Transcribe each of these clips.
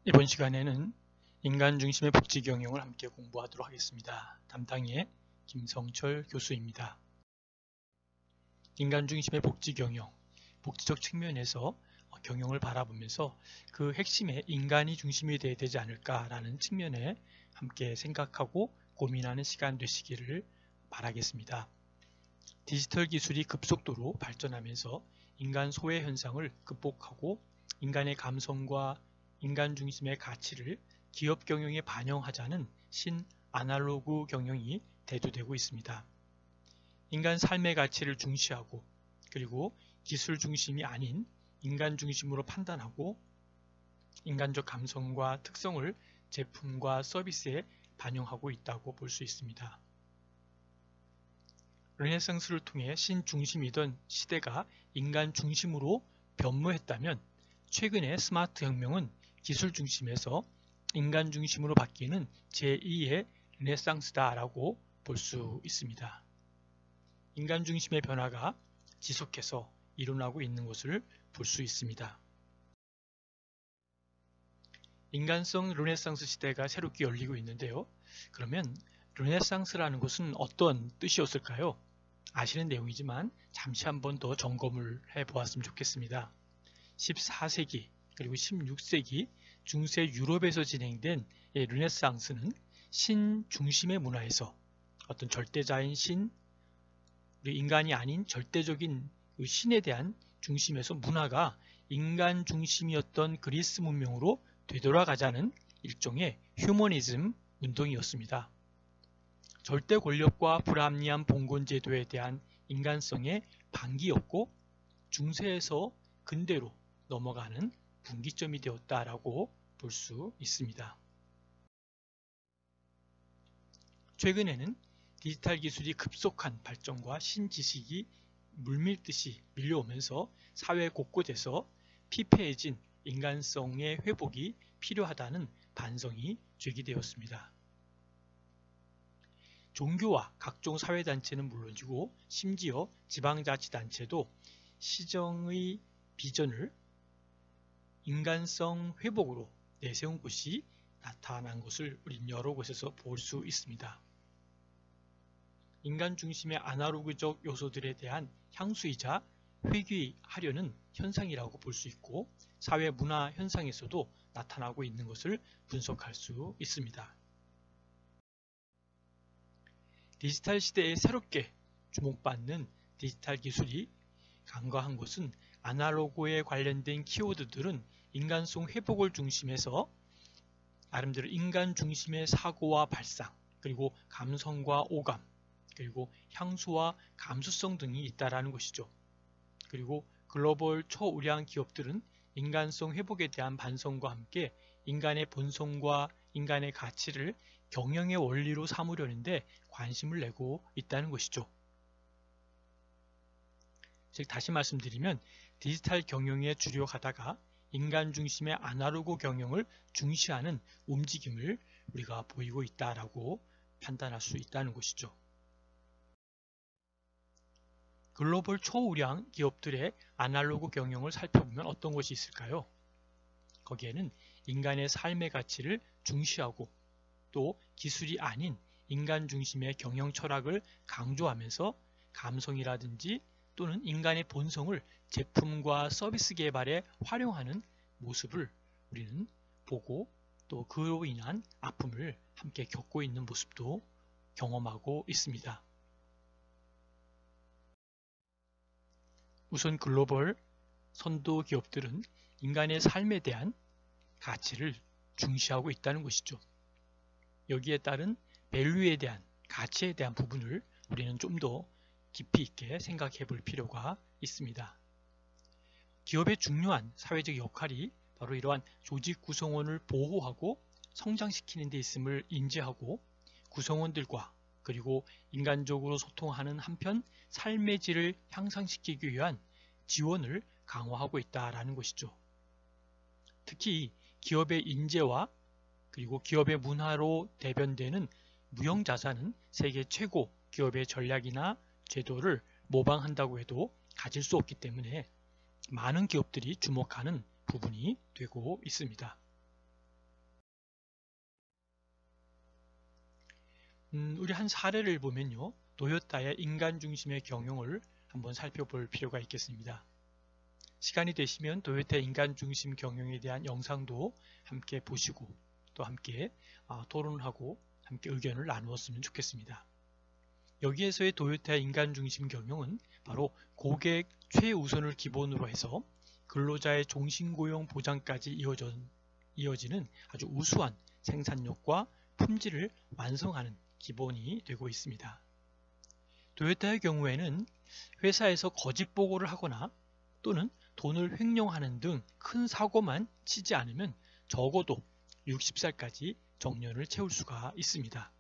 이번 시간에는 인간 중심의 복지 경영을 함께 공부하도록 하겠습니다. 담당의 김성철 교수입니다. 인간 중심의 복지 경영, 복지적 측면에서 경영을 바라보면서 그 핵심에 인간이 중심이 되어야 되지 않을까라는 측면에 함께 생각하고 고민하는 시간 되시기를 바라겠습니다. 디지털 기술이 급속도로 발전하면서 인간 소외 현상을 극복하고 인간의 감성과 인간 중심의 가치를 기업 경영에 반영하자는 신아날로그 경영이 대두되고 있습니다. 인간 삶의 가치를 중시하고 그리고 기술 중심이 아닌 인간 중심으로 판단하고 인간적 감성과 특성을 제품과 서비스에 반영하고 있다고 볼 수 있습니다. 르네상스를 통해 신중심이던 시대가 인간 중심으로 변모했다면 최근의 스마트 혁명은 기술 중심에서 인간 중심으로 바뀌는 제2의 르네상스다라고 볼 수 있습니다. 인간 중심의 변화가 지속해서 일어나고 있는 것을 볼 수 있습니다. 인간성 르네상스 시대가 새롭게 열리고 있는데요. 그러면 르네상스라는 것은 어떤 뜻이었을까요? 아시는 내용이지만 잠시 한번 더 점검을 해보았으면 좋겠습니다. 14세기 그리고 16세기 중세 유럽에서 진행된 르네상스는 신 중심의 문화에서 어떤 절대자인 신, 인간이 아닌 절대적인 신에 대한 중심에서 문화가 인간 중심이었던 그리스 문명으로 되돌아가자는 일종의 휴머니즘 운동이었습니다. 절대 권력과 불합리한 봉건 제도에 대한 인간성의 반기였고 중세에서 근대로 넘어가는 분기점이 되었다라고 볼 수 있습니다. 최근에는 디지털 기술이 급속한 발전과 신지식이 물밀듯이 밀려오면서 사회 곳곳에서 피폐해진 인간성의 회복이 필요하다는 반성이 제기되었습니다. 종교와 각종 사회단체는 물론이고 심지어 지방자치단체도 시정의 비전을 인간성 회복으로 내세운 것이 나타난 것을 우린 여러 곳에서 볼 수 있습니다. 인간 중심의 아날로그적 요소들에 대한 향수이자 회귀하려는 현상이라고 볼 수 있고 사회 문화 현상에서도 나타나고 있는 것을 분석할 수 있습니다. 디지털 시대에 새롭게 주목받는 디지털 기술이 간과한 것은 아날로그에 관련된 키워드들은 인간성 회복을 중심해서 나름대로 인간 중심의 사고와 발상, 그리고 감성과 오감, 그리고 향수와 감수성 등이 있다라는 것이죠. 그리고 글로벌 초우량 기업들은 인간성 회복에 대한 반성과 함께 인간의 본성과 인간의 가치를 경영의 원리로 삼으려는데 관심을 내고 있다는 것이죠. 즉 다시 말씀드리면 디지털 경영에 주력하다가 인간 중심의 아날로그 경영을 중시하는 움직임을 우리가 보이고 있다라고 판단할 수 있다는 것이죠. 글로벌 초우량 기업들의 아날로그 경영을 살펴보면 어떤 것이 있을까요? 거기에는 인간의 삶의 가치를 중시하고 또 기술이 아닌 인간 중심의 경영 철학을 강조하면서 감성이라든지 또는 인간의 본성을 제품과 서비스 개발에 활용하는 모습을 우리는 보고 또 그로 인한 아픔을 함께 겪고 있는 모습도 경험하고 있습니다. 우선 글로벌 선도 기업들은 인간의 삶에 대한 가치를 중시하고 있다는 것이죠. 여기에 따른 밸류에 대한 가치에 대한 부분을 우리는 좀 더 깊이 있게 생각해 볼 필요가 있습니다. 기업의 중요한 사회적 역할이 바로 이러한 조직 구성원을 보호하고 성장시키는 데 있음을 인지하고 구성원들과 그리고 인간적으로 소통하는 한편 삶의 질을 향상시키기 위한 지원을 강화하고 있다는 것이죠. 특히 기업의 인재와 그리고 기업의 문화로 대변되는 무형자산은 세계 최고 기업의 전략이나 제도를 모방한다고 해도 가질 수 없기 때문에 많은 기업들이 주목하는 부분이 되고 있습니다. 우리 한 사례를 보면요. 도요타의 인간 중심의 경영을 한번 살펴볼 필요가 있겠습니다. 시간이 되시면 도요타의 인간 중심 경영에 대한 영상도 함께 보시고 또 함께 토론하고 함께 의견을 나누었으면 좋겠습니다. 여기에서의 도요타의 인간 중심 경영은 바로 고객 최우선을 기본으로 해서 근로자의 종신고용 보장까지 이어지는 아주 우수한 생산력과 품질을 완성하는 기본이 되고 있습니다. 도요타의 경우에는 회사에서 거짓 보고를 하거나 또는 돈을 횡령하는 등 큰 사고만 치지 않으면 적어도 60살까지 정년을 채울 수가 있습니다.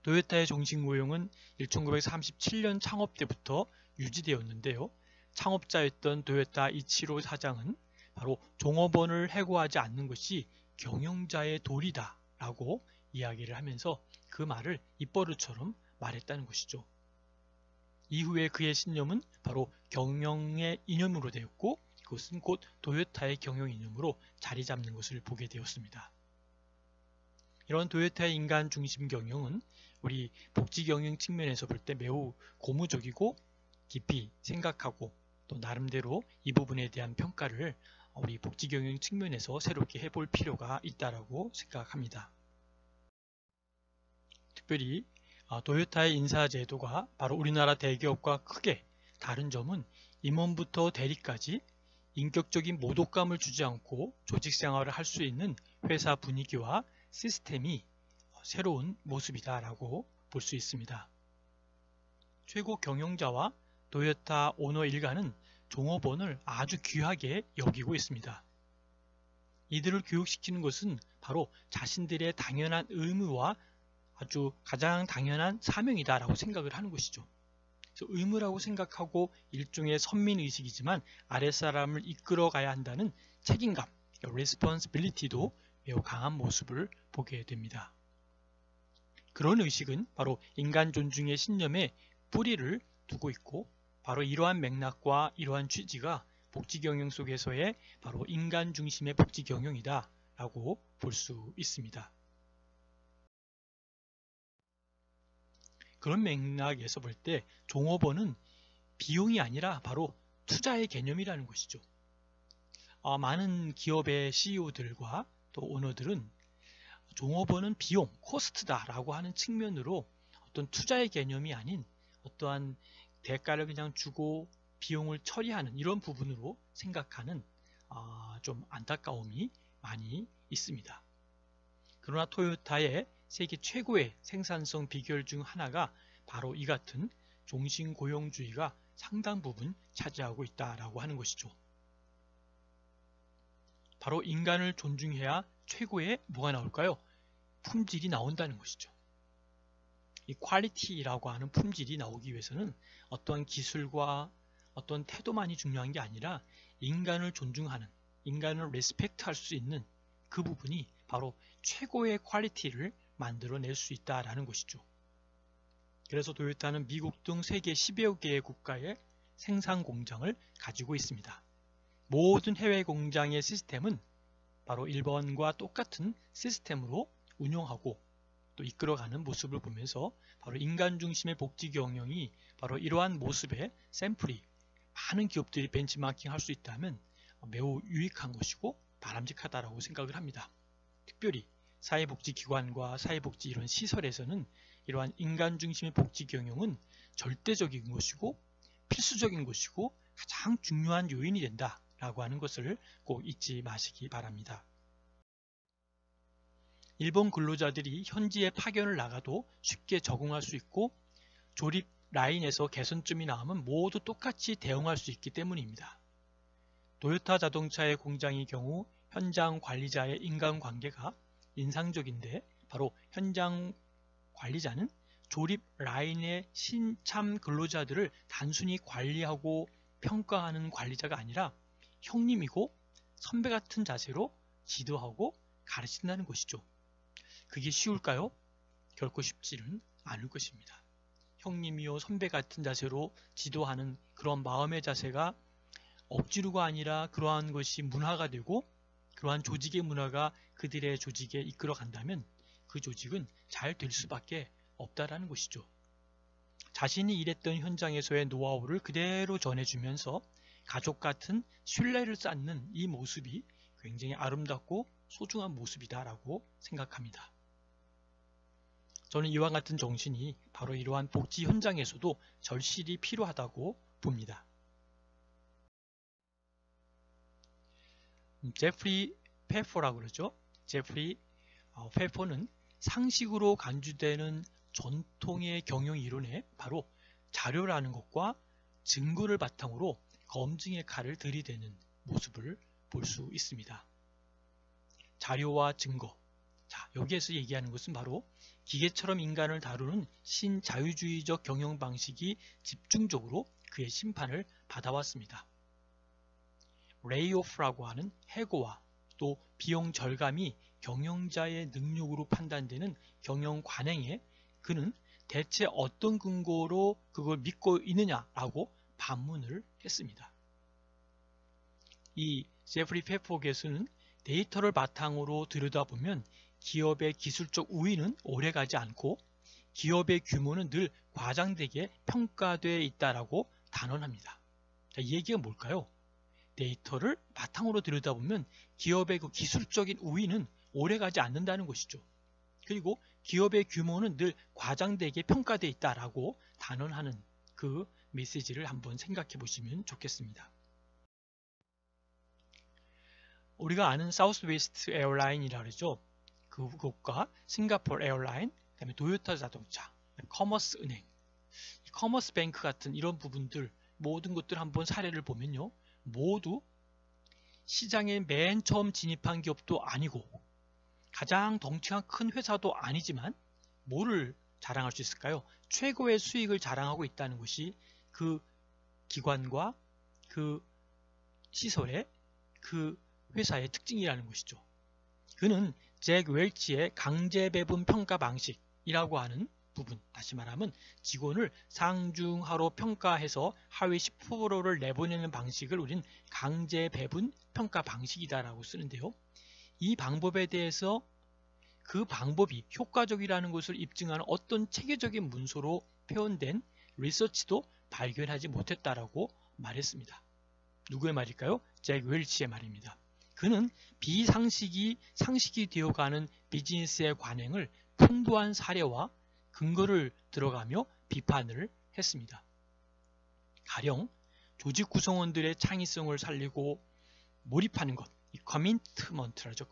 도요타의 종신고용은 1937년 창업 때부터 유지되었는데요. 창업자였던 도요타 이치로 사장은 바로 종업원을 해고하지 않는 것이 경영자의 도리다 라고 이야기를 하면서 그 말을 입버릇처럼 말했다는 것이죠. 이후에 그의 신념은 바로 경영의 이념으로 되었고 그것은 곧 도요타의 경영 이념으로 자리 잡는 것을 보게 되었습니다. 이런 도요타의 인간 중심 경영은 우리 복지 경영 측면에서 볼 때 매우 고무적이고 깊이 생각하고 또 나름대로 이 부분에 대한 평가를 우리 복지 경영 측면에서 새롭게 해볼 필요가 있다고 생각합니다. 특별히 도요타의 인사제도가 바로 우리나라 대기업과 크게 다른 점은 임원부터 대리까지 인격적인 모독감을 주지 않고 조직 생활을 할 수 있는 회사 분위기와 시스템이 새로운 모습이다라고 볼 수 있습니다. 최고 경영자와 도요타 오너 일가는 종업원을 아주 귀하게 여기고 있습니다. 이들을 교육시키는 것은 바로 자신들의 당연한 의무와 아주 가장 당연한 사명이다라고 생각을 하는 것이죠. 그래서 의무라고 생각하고 일종의 선민의식이지만 아랫사람을 이끌어 가야 한다는 책임감, responsibility도 매우 강한 모습을 보게 됩니다. 그런 의식은 바로 인간 존중의 신념에 뿌리를 두고 있고 바로 이러한 맥락과 이러한 취지가 복지경영 속에서의 바로 인간 중심의 복지경영이다 라고 볼 수 있습니다. 그런 맥락에서 볼 때 종업원은 비용이 아니라 바로 투자의 개념이라는 것이죠. 많은 기업의 CEO들과 또 오너들은 종업원은 비용, 코스트다라고 하는 측면으로 어떤 투자의 개념이 아닌 어떠한 대가를 그냥 주고 비용을 처리하는 이런 부분으로 생각하는 좀 안타까움이 많이 있습니다. 그러나 토요타의 세계 최고의 생산성 비결 중 하나가 바로 이 같은 종신고용주의가 상당 부분 차지하고 있다라고 하는 것이죠. 바로 인간을 존중해야 최고의 뭐가 나올까요? 품질이 나온다는 것이죠. 이 퀄리티라고 하는 품질이 나오기 위해서는 어떠한 기술과 어떤 태도만이 중요한 게 아니라 인간을 존중하는, 인간을 리스펙트할 수 있는 그 부분이 바로 최고의 퀄리티를 만들어낼 수 있다라는 것이죠. 그래서 도요타는 미국 등 세계 10여 개의 국가의 생산 공장을 가지고 있습니다. 모든 해외 공장의 시스템은 바로 일본과 똑같은 시스템으로 운영하고 또 이끌어가는 모습을 보면서 바로 인간 중심의 복지 경영이 바로 이러한 모습의 샘플이 많은 기업들이 벤치마킹 할 수 있다면 매우 유익한 것이고 바람직하다라고 생각을 합니다. 특별히 사회복지기관과 사회복지 이런 시설에서는 이러한 인간 중심의 복지 경영은 절대적인 것이고 필수적인 것이고 가장 중요한 요인이 된다라고 하는 것을 꼭 잊지 마시기 바랍니다. 일본 근로자들이 현지에 파견을 나가도 쉽게 적응할 수 있고 조립 라인에서 개선점이 나오면 모두 똑같이 대응할 수 있기 때문입니다. 도요타 자동차의 공장의 경우 현장 관리자의 인간관계가 인상적인데 바로 현장 관리자는 조립 라인의 신참 근로자들을 단순히 관리하고 평가하는 관리자가 아니라 형님이고 선배 같은 자세로 지도하고 가르친다는 것이죠. 그게 쉬울까요? 결코 쉽지는 않을 것입니다. 형님이요 선배 같은 자세로 지도하는 그런 마음의 자세가 억지로가 아니라 그러한 것이 문화가 되고 그러한 조직의 문화가 그들의 조직에 이끌어 간다면 그 조직은 잘 될 수밖에 없다라는 것이죠. 자신이 일했던 현장에서의 노하우를 그대로 전해주면서 가족 같은 신뢰를 쌓는 이 모습이 굉장히 아름답고 소중한 모습이다라고 생각합니다. 저는 이와 같은 정신이 바로 이러한 복지 현장에서도 절실히 필요하다고 봅니다. 제프리 페포라고 그러죠. 제프리 페포는 상식으로 간주되는 전통의 경영 이론에 바로 자료라는 것과 증거를 바탕으로 검증의 칼을 들이대는 모습을 볼 수 있습니다. 자료와 증거. 자, 여기에서 얘기하는 것은 바로 기계처럼 인간을 다루는 신자유주의적 경영 방식이 집중적으로 그의 심판을 받아왔습니다. 레이오프라고 하는 해고와 또 비용 절감이 경영자의 능력으로 판단되는 경영 관행에 그는 대체 어떤 근거로 그걸 믿고 있느냐라고 반문을 했습니다. 이 제프리 페포 교수는 데이터를 바탕으로 들여다보면 기업의 기술적 우위는 오래가지 않고 기업의 규모는 늘 과장되게 평가되어 있다라고 단언합니다. 자, 이 얘기가 뭘까요? 데이터를 바탕으로 들여다보면 기업의 그 기술적인 우위는 오래가지 않는다는 것이죠. 그리고 기업의 규모는 늘 과장되게 평가되어 있다라고 단언하는 그 메시지를 한번 생각해 보시면 좋겠습니다. 우리가 아는 사우스웨스트 에어라인이라 그러죠. 그것과 싱가포르 에어라인, 그다음에 도요타 자동차, 커머스 은행, 커머스 뱅크 같은 이런 부분들 모든 것들 한번 사례를 보면요. 모두 시장에 맨 처음 진입한 기업도 아니고 가장 덩치가 큰 회사도 아니지만 뭐를 자랑할 수 있을까요? 최고의 수익을 자랑하고 있다는 것이 그 기관과 그 시설의 그 회사의 특징이라는 것이죠. 그는 잭 웰치의 강제 배분 평가 방식이라고 하는 부분, 다시 말하면 직원을 상중하로 평가해서 하위 10%를 내보내는 방식을 우린 강제 배분 평가 방식이다라고 쓰는데요. 이 방법에 대해서 그 방법이 효과적이라는 것을 입증하는 어떤 체계적인 문서로 표현된 리서치도 발견하지 못했다라고 말했습니다. 누구의 말일까요? 잭 웰치의 말입니다. 그는 비상식이 상식이 되어가는 비즈니스의 관행을 풍부한 사례와 근거를 들어가며 비판을 했습니다. 가령 조직 구성원들의 창의성을 살리고 몰입하는 것, 이 커미트먼트라죠.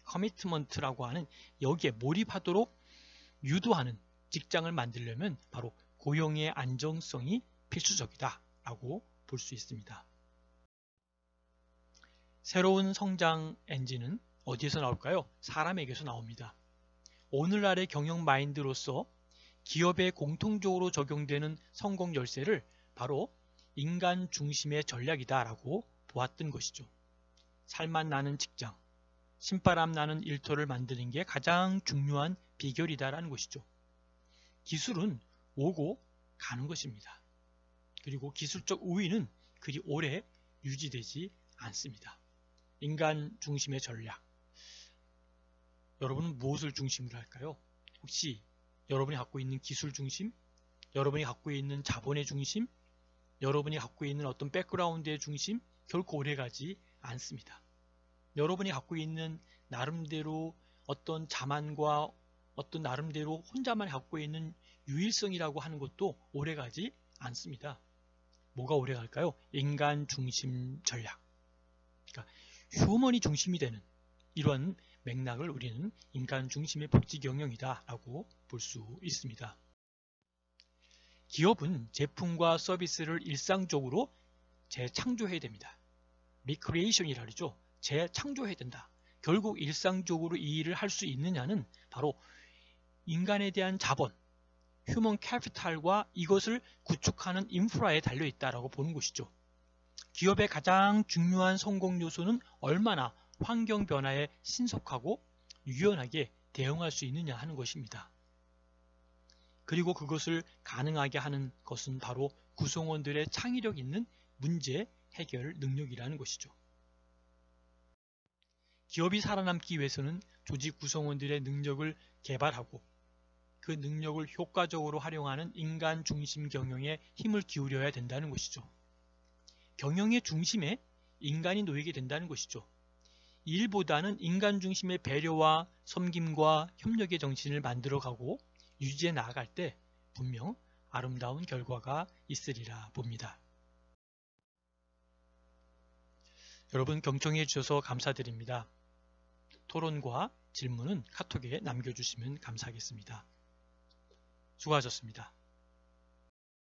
커미트먼트라고 하는 여기에 몰입하도록 유도하는 직장을 만들려면 바로 고용의 안정성이 필수적이다라고 볼 수 있습니다. 새로운 성장 엔진은 어디에서 나올까요? 사람에게서 나옵니다. 오늘날의 경영 마인드로서 기업에 공통적으로 적용되는 성공 열쇠를 바로 인간 중심의 전략이다라고 보았던 것이죠. 살맛 나는 직장, 신바람 나는 일터를 만드는 게 가장 중요한 비결이다라는 것이죠. 기술은 오고 가는 것입니다. 그리고 기술적 우위는 그리 오래 유지되지 않습니다. 인간 중심의 전략. 여러분은 무엇을 중심으로 할까요? 혹시 여러분이 갖고 있는 기술 중심? 여러분이 갖고 있는 자본의 중심? 여러분이 갖고 있는 어떤 백그라운드의 중심? 결코 오래가지 않습니다. 여러분이 갖고 있는 나름대로 어떤 자만과 어떤 나름대로 혼자만 갖고 있는 유일성이라고 하는 것도 오래가지 않습니다. 뭐가 오래갈까요? 인간 중심 전략. 그러니까 휴머니 중심이 되는 이런 맥락을 우리는 인간 중심의 복지 경영이다 라고 볼 수 있습니다. 기업은 제품과 서비스를 일상적으로 재창조해야 됩니다. 리크리에이션이라 그러죠. 재창조해야 된다. 결국 일상적으로 이 일을 할 수 있느냐는 바로 인간에 대한 자본, 휴먼 캐피탈과 이것을 구축하는 인프라에 달려있다라고 보는 것이죠. 기업의 가장 중요한 성공 요소는 얼마나 환경 변화에 신속하고 유연하게 대응할 수 있느냐 하는 것입니다. 그리고 그것을 가능하게 하는 것은 바로 구성원들의 창의력 있는 문제 해결 능력이라는 것이죠. 기업이 살아남기 위해서는 조직 구성원들의 능력을 개발하고 그 능력을 효과적으로 활용하는 인간 중심 경영에 힘을 기울여야 된다는 것이죠. 경영의 중심에 인간이 놓이게 된다는 것이죠. 일보다는 인간 중심의 배려와 섬김과 협력의 정신을 만들어가고 유지해 나아갈 때 분명 아름다운 결과가 있으리라 봅니다. 여러분 경청해 주셔서 감사드립니다. 토론과 질문은 카톡에 남겨주시면 감사하겠습니다. 수고하셨습니다.